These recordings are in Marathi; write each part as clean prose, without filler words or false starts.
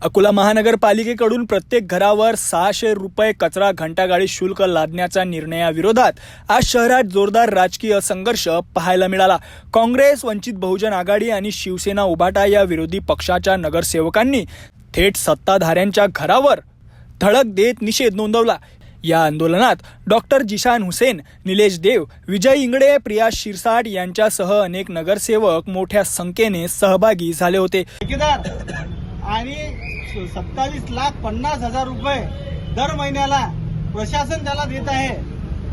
अकोला महानगरपालिकेकडून प्रत्येक घरावर 600 रुपये कचरा घंटागाडी शुल्क लादण्याच्या निर्णयाविरोधात आज शहरात जोरदार राजकीय संघर्ष पाहायला मिळाला। काँग्रेस, वंचित बहुजन आघाडी आणि शिवसेना उभाटा या विरोधी पक्षाच्या नगरसेवकांनी थेट सत्ताधाऱ्यांच्या घरावर धडक देत निषेध नोंदवला। या आंदोलनात डॉक्टर जिशान हुसेन, निलेश देव, विजय इंगडे, प्रिया शिरसाट यांच्यासह अनेक नगरसेवक मोठ्या संख्येने सहभागी झाले होते। आणि 27,50,000 रुपये दर महिन्याला प्रशासन त्याला देत आहे।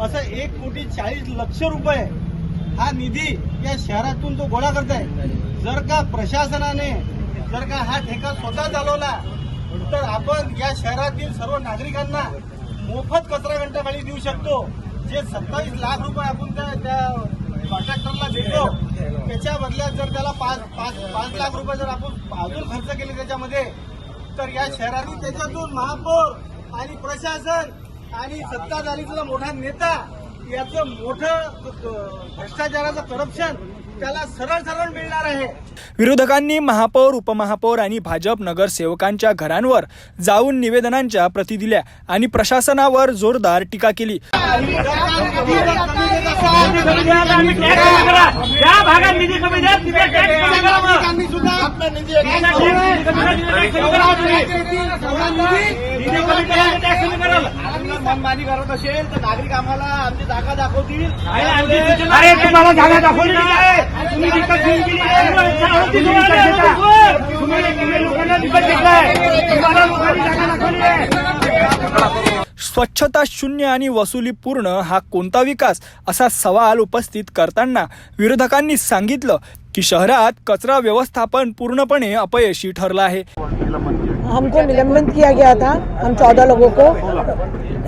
असं 1,40,00,000 रुपये हा निधी या शहरातून तो गोळा करत आहे। जर का प्रशासनाने हा ठेका स्वतः चालवला तर आपण या शहरातील सर्व नागरिकांना मोफत कचरा घंटागाडी देऊ शकतो। जे 27 लाख रुपये आपण त्या कॉन्ट्रॅक्टरला देतो त्याच्या बदल्यात जर त्याला 5 लाख रुपये जर आपण अजून खर्च केले त्याच्यामध्ये, तर या शहरातील त्याच्यातून महापौर आणि प्रशासन आणि सत्ताधारीचा मोठा नेता याचं मोठं भ्रष्टाचाराचं करप्शन त्याला सरळ मिळणार आहे। विरोधकांनी महापौर, उपमहापौर आणि भाजप नगरसेवकांच्या घरांवर जाऊन निवेदनांच्या प्रती दिल्या आणि प्रशासनावर जोरदार टीका केली। मनमानी करत असेल तर नागरिक आम्हाला आमची जागा दाखवतील। अरे तुम्हाला जागा दाखवली नाही, तुम्ही विकत घेतली स्वच्छता शून्य आणि वसुली पूर्ण हा कोणता विकास असा सवाल उपस्थित करताना विरोधकांनी सांगितलं की शहरात कचरा व्यवस्थापन पूर्णपणे अपयशी ठरला आहे। हमको निलंबित किया गया था, हम 14 लोगों को।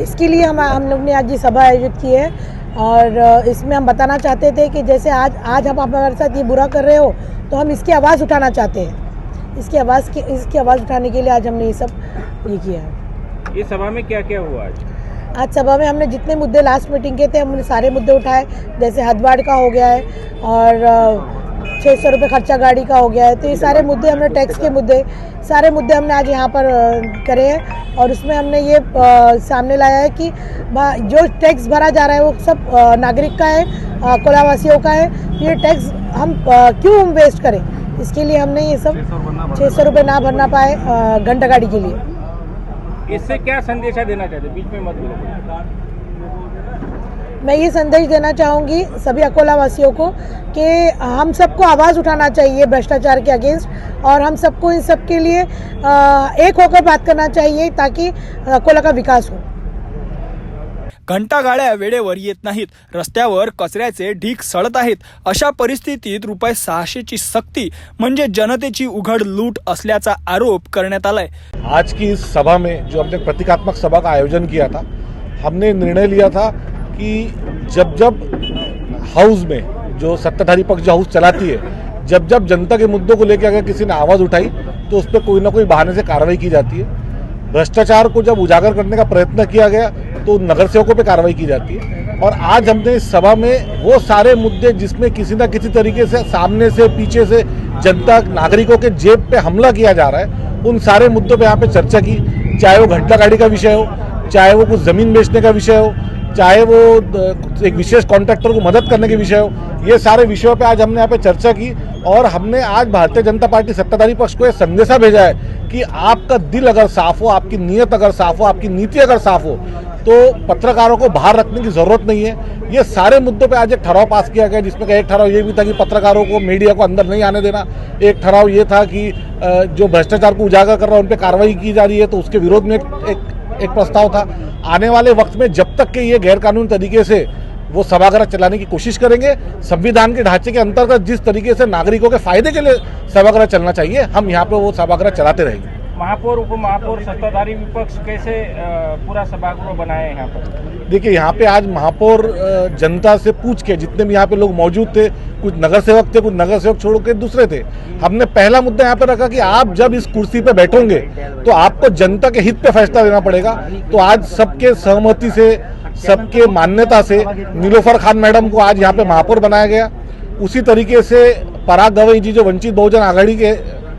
इसके लिए हम लोग ने आज ये सभा आयोजित की है और इसमें हम बताना चाहते थे कि जैसे आज हम हमारे साथ ये बुरा कर रहे हो तो हम इसकी आवाज़ उठाना चाहते हैं। इसकी आवाज़ उठाने के लिए आज हमने ये सब ये किया है। ये सभा में क्या क्या हुआ आज सभा में हमने जितने मुद्दे लास्ट मीटिंग के थे हमने सारे मुद्दे उठाए। जैसे हदवाड़ का हो गया है और 600 रुपये खर्चा गाड़ी का हो गया है, तो ये सारे मुद्दे हमने टैक्स के मुद्दे सारे मुद्दे हमने आज यहाँ पर करे हैं। और उसमें हमने ये सामने लाया है कि जो टैक्स भरा जा रहा है वो सब नागरिक का है, कोलावासियों का है। ये टैक्स हम क्यों हम वेस्ट करें, इसके लिए हमने ये सब 600 रुपये ना भरना पाए घंटा गाड़ी के लिए। इससे क्या संदेशा देना चाहते, बीच में मत बोलो। मैं ये संदेश देना चाहूँगी सभी अकोला वासियों को कि हम सबको आवाज़ उठाना चाहिए भ्रष्टाचार के अगेंस्ट, और हम सबको इन सब के लिए एक होकर बात करना चाहिए ताकि अकोला का विकास हो। घंटागाड्या वेळेवर येत नाहीत, रस्त्यावर कचऱ्याचे ढीग सडत आहेत। अशा परिस्थितीत रुपये 600 ची सक्ती म्हणजे जनतेची उघड लूट असल्याचा आरोप करण्यात आलाय। आज की इस सभा में जो हमने प्रतीकात्मक सभा का आयोजन किया था, हमने निर्णय लिया था कि जब हाउस में जो सत्ताधारी पक्ष जो हाउस चलाती है, जब जनता के मुद्दों को लेकर अगर किसी ने आवाज़ उठाई तो उस पर कोई ना कोई बहाने से कार्रवाई की जाती है। भ्रष्टाचार को जब उजागर करने का प्रयत्न किया गया तो नगरसेवकों पे कार्रवाई की जाती है। और आज हमने इस सभा में वो सारे मुद्दे जिसमें किसी न किसी तरीके से सामने से पीछे से जनता नागरिकों के जेब पे हमला किया जा रहा है, उन सारे मुद्दों पे यहाँ पे चर्चा की। चाहे वो घंटा गाड़ी का विषय हो, चाहे वो कुछ ज़मीन बेचने का विषय हो, चाहे वो एक विशेष कॉन्ट्रैक्टर को मदद करने के विषय हो, ये सारे विषयों पे आज हमने यहाँ पे चर्चा की। और हमने आज भारतीय जनता पार्टी सत्ताधारी पक्ष को ये संदेशा भेजा है कि आपका दिल अगर साफ हो, आपकी नीयत अगर साफ हो, आपकी नीति अगर साफ हो, तो पत्रकारों को बाहर रखने की जरूरत नहीं है। ये सारे मुद्दों पे आज एक ठराव पास किया गया, जिसमें एक ठराव ये भी था कि पत्रकारों को, मीडिया को अंदर नहीं आने देना। एक ठराव ये था कि जो भ्रष्टाचार को उजागर कर रहा है उन पर कार्रवाई की जा रही है, तो उसके विरोध में एक प्रस्ताव था। आने वाले वक्त में जब तक कि ये गैरकानूनी तरीके से वो सभागृह चलाने की कोशिश करेंगे, संविधान के ढांचे के अंतर्गत जिस तरीके से नागरिकों के फायदे के लिए सभागृह चलना चाहिए, हम यहाँ पे वो सभागृह चलाते रहेंगे। महापौर, उपमहापौर, सत्ताधारी विपक्ष कैसे पूरा सभागृह बनाए यहाँ पर? देखिए, यहाँ पे आज महापौर जनता से पूछ के, जितने भी यहाँ पे लोग मौजूद थे, कुछ नगरसेवक थे, कुछ नगरसेवक छोड़ के दूसरे थे, हमने पहला मुद्दा यहाँ पे रखा कि आप जब इस कुर्सी पे बैठोगे तो आपको जनता के हित पे फैसला लेना पड़ेगा। तो आज सबके सहमति से, सबके मान्यता से नीलोफर खान मैडम को आज यहाँ पे महापौर बनाया गया। उसी तरीके से पराग गवई जी जो वंचित बहुजन आघाड़ी के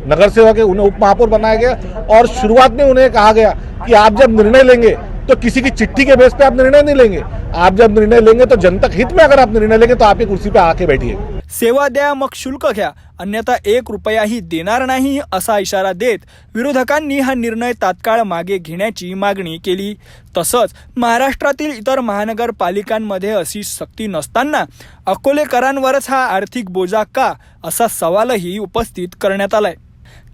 नगर सेवक है उन्हें उप महापौर बनाया गया और शुरुआत में उन्हें कहा गया कि आप जब निर्णय लेंगे तो किसी की चिट्ठी के बेस पे आप निर्णय नहीं लेंगे, आप जब निर्णय लेंगे तो जनतक हित में अगर आप निर्णय लेंगे तो आप एक कुर्सी पे आके बैठिए। सेवा द्या मग शुल्क घ्या, अन्यथा 1 रुपयाही देणार नाही असा इशारा देत विरोधकांनी हा निर्णय तात्काळ मागे घेण्याची मागणी केली। तसंच महाराष्ट्रातील इतर महानगरपालिकांमध्ये अशी सक्ती नसताना अकोलेकरांवरच हा आर्थिक बोजा का असा सवालही उपस्थित करण्यात आलाय।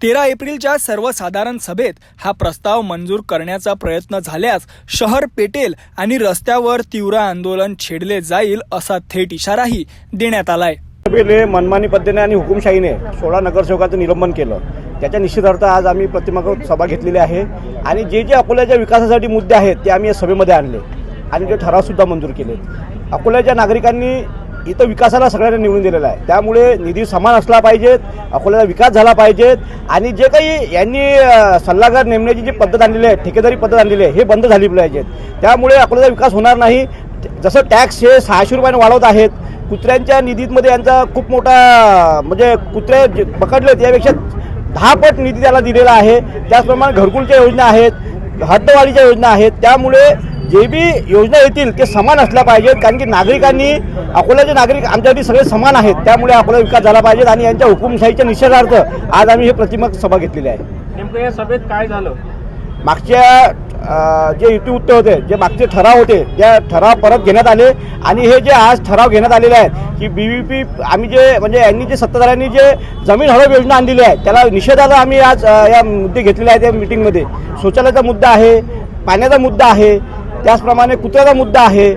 13 एप्रिलच्या सर्वसाधारण सभेत हा प्रस्ताव मंजूर करण्याचा प्रयत्न झाल्यास शहर पेटेल आणि रस्त्यावर तीव्र आंदोलन छेडले जाईल असा थेट इशाराही देण्यात आलाय। सभेने मनमानी पद्धतीने आणि हुकुमशाहीने 16 नगरसेवकांचं निलंबन केलं। त्याच्या निश्चितार्थ आज आम्ही प्रतिमाकृत सभा घेतलेली आहे आणि जे अकोल्याच्या विकासासाठी मुद्दे आहेत ते आम्ही या सभेमध्ये आणले आणि ते ठराव सुद्धा मंजूर केले। अकोल्याच्या नागरिकांनी इथं विकासाला सगळ्यांना निवडून दिलेला आहे, त्यामुळे निधी समान असला पाहिजेत, अकोल्याचा विकास झाला पाहिजेत आणि जे काही यांनी सल्लागार नेमण्याची जी पद्धत आणलेली आहे, ठेकेदारी पद्धत आणलेली आहे, हे बंद झाली पाहिजेत। त्यामुळे अकोल्याचा विकास होणार नाही। जसं टॅक्स हे 600 रुपयाने वाढवत आहेत, कुत्र्यांच्या निधीमध्ये यांचा खूप मोठा म्हणजे कुत्रे पकडले त्यापेक्षा 10 पट निधी त्याला दिलेला आहे। त्याचप्रमाणे घरकुलच्या योजना आहेत, हद्दवाढीच्या योजना आहेत, त्यामुळे जे बी योजना येतील ते समान असल्या पाहिजेत, कारण की नागरिकांनी अकोल्याचे नागरिक आमच्यासाठी सगळे समान आहेत, त्यामुळे अकोला विकास झाला पाहिजे आणि यांच्या हुकुमशाहीच्या निषेधार्थ आज आम्ही हे प्रतिमाकृत सभा घेतलेली आहे। नेमकं या सभेत काय झालं? मागच्या जे युती होते, जे मागचे ठराव होते, त्या ठराव परत घेण्यात आले आणि हे जे आज ठराव घेण्यात आलेले आहेत की BVP आम्ही जे म्हणजे यांनी जे सत्ताधाऱ्यांनी जे जमीन हडप योजना आणलेली आहे त्याला निषेधाला आम्ही आज या मुद्दे घेतलेले आहेत। या मीटिंगमध्ये शौचालयाचा मुद्दा आहे, पाण्याचा मुद्दा आहे, त्याचप्रमाणे कुत्र्याचा मुद्दा आहे,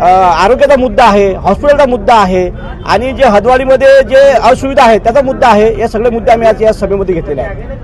आरोग्याचा मुद्दा आहे, हॉस्पिटलचा मुद्दा आहे आणि जे हदवाडीमध्ये जे असुविधा आहे त्याचा मुद्दा आहे। या सगळे मुद्दे आम्ही आज या सभेमध्ये घेतलेले आहेत।